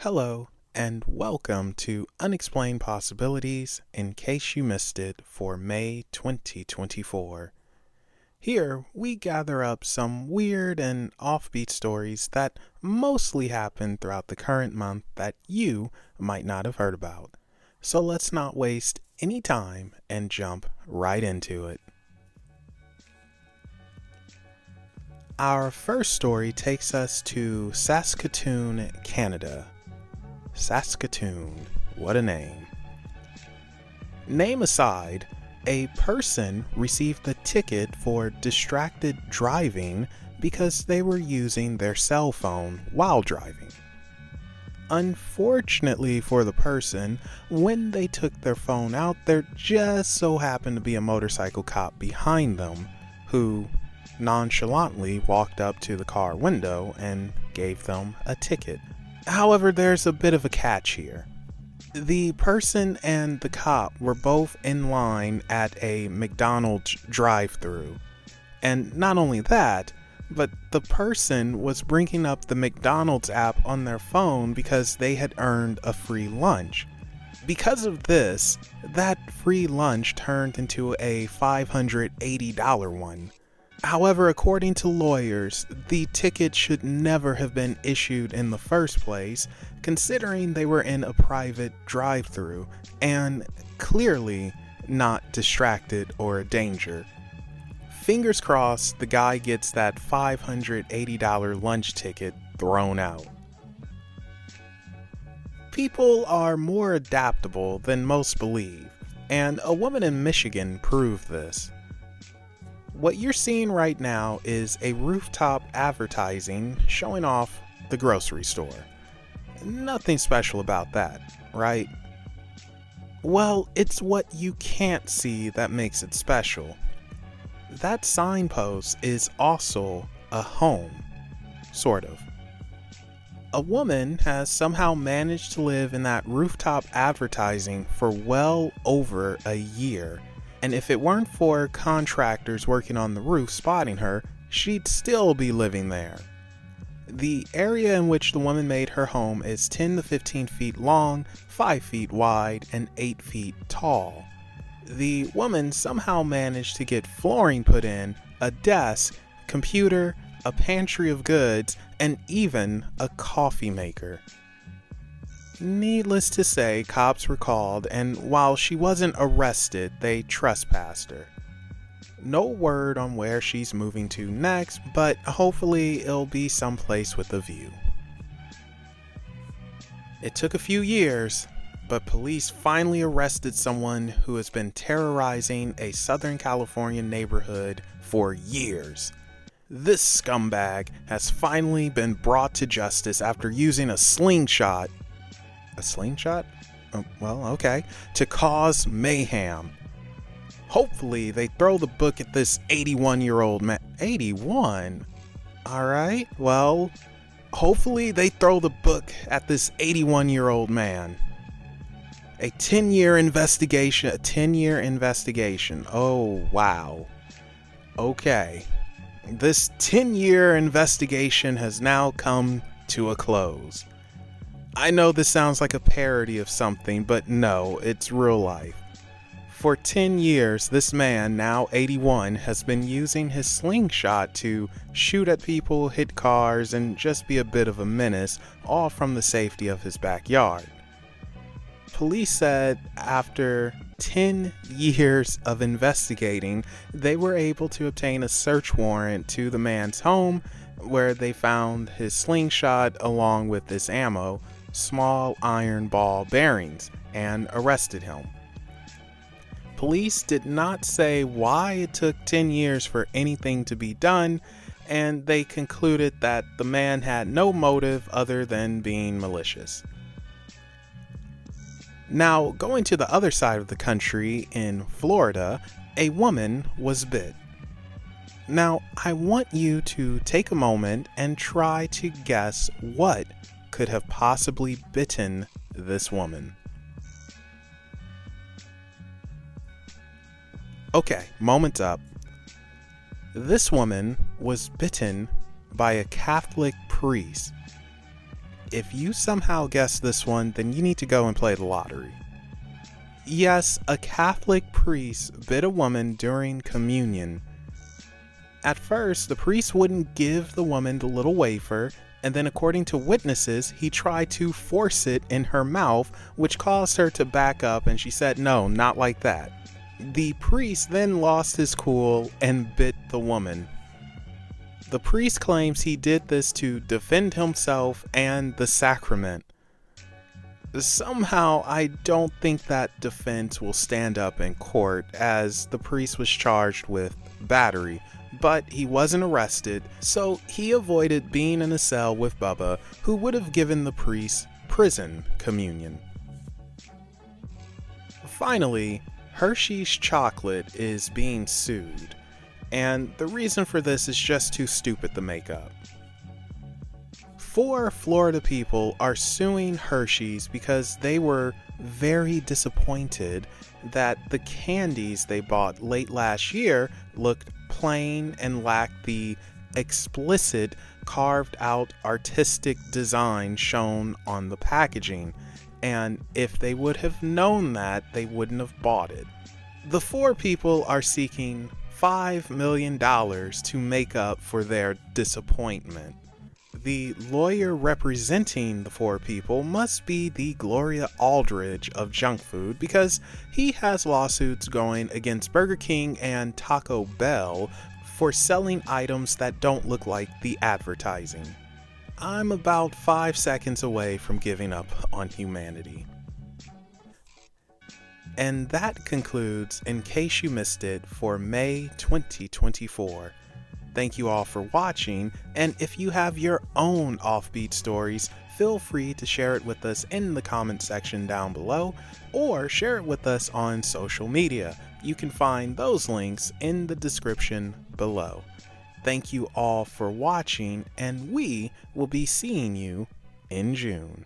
Hello, and welcome to Unexplained Possibilities in case you missed it for May 2024. Here, we gather up some weird and offbeat stories that mostly happen throughout the current month that you might not have heard about. So let's not waste any time and jump right into it. Our first story takes us to Saskatoon, Canada. Saskatoon, what a name. Name aside, a person received a ticket for distracted driving because they were using their cell phone while driving. Unfortunately for the person, when they took their phone out, there just so happened to be a motorcycle cop behind them who nonchalantly walked up to the car window and gave them a ticket. However, there's a bit of a catch here. The person and the cop were both in line at a McDonald's drive-thru. And not only that, but the person was bringing up the McDonald's app on their phone because they had earned a free lunch. Because of this, that free lunch turned into a $580 one. However, according to lawyers, the ticket should never have been issued in the first place, considering they were in a private drive-thru and clearly not distracted or a danger. Fingers crossed the guy gets that $580 lunch ticket thrown out. People are more adaptable than most believe, and a woman in Michigan proved this. What you're seeing right now is a rooftop advertising showing off the grocery store. Nothing special about that, right? Well, it's what you can't see that makes it special. That signpost is also a home, sort of. A woman has somehow managed to live in that rooftop advertising for well over a year. And if it weren't for contractors working on the roof spotting her, she'd still be living there. The area in which the woman made her home is 10 to 15 feet long, 5 feet wide, and 8 feet tall. The woman somehow managed to get flooring put in, a desk, computer, a pantry of goods, and even a coffee maker. Needless to say, cops were called, and while she wasn't arrested, they trespassed her. No word on where she's moving to next, but hopefully it'll be someplace with a view. It took a few years, but police finally arrested someone who has been terrorizing a Southern California neighborhood for years. This scumbag has finally been brought to justice after using a slingshot. A slingshot? Oh, well, okay. To cause mayhem. Hopefully, they throw the book at this 81-year-old man. 81? Alright, well, hopefully they throw the book at this 81-year-old man. A 10-year investigation. A 10-year investigation. Oh, wow. Okay. This 10-year investigation has now come to a close. I know this sounds like a parody of something, but no, it's real life. For 10 years, this man, now 81, has been using his slingshot to shoot at people, hit cars, and just be a bit of a menace, all from the safety of his backyard. Police said after 10 years of investigating, they were able to obtain a search warrant to the man's home, where they found his slingshot along with this ammo, small iron ball bearings, and arrested him. Police did not say why it took 10 years for anything to be done, and they concluded that the man had no motive other than being malicious. Now, going to the other side of the country, in Florida, a woman was bit. Now, I want you to take a moment and try to guess what could have possibly bitten this woman. Okay, moment up. This woman was bitten by a Catholic priest. if you somehow guessed this one, then you need to go and play the lottery. Yes, a Catholic priest bit a woman during communion. At first, the priest wouldn't give the woman the little wafer, and then according to witnesses, he tried to force it in her mouth, which caused her to back up, and she said, "No, not like that." The priest then lost his cool and bit the woman. The priest claims he did this to defend himself and the sacrament. Somehow, I don't think that defense will stand up in court, as the priest was charged with battery, but he wasn't arrested, so he avoided being in a cell with Bubba, who would have given the priest prison communion. Finally, Hershey's chocolate is being sued, and the reason for this is just too stupid to make up. 4 Florida people are suing Hershey's because they were very disappointed that the candies they bought late last year looked plain and lacked the explicit carved out artistic design shown on the packaging, and if they would have known that, they wouldn't have bought it. The 4 people are seeking $5 million to make up for their disappointment. The lawyer representing the 4 people must be the Gloria Aldridge of junk food, because he has lawsuits going against Burger King and Taco Bell for selling items that don't look like the advertising. I'm about 5 seconds away from giving up on humanity. And that concludes In Case You Missed It for May 2024. Thank you all for watching, and if you have your own offbeat stories, feel free to share it with us in the comment section down below, or share it with us on social media. You can find those links in the description below. Thank you all for watching, and we will be seeing you in June.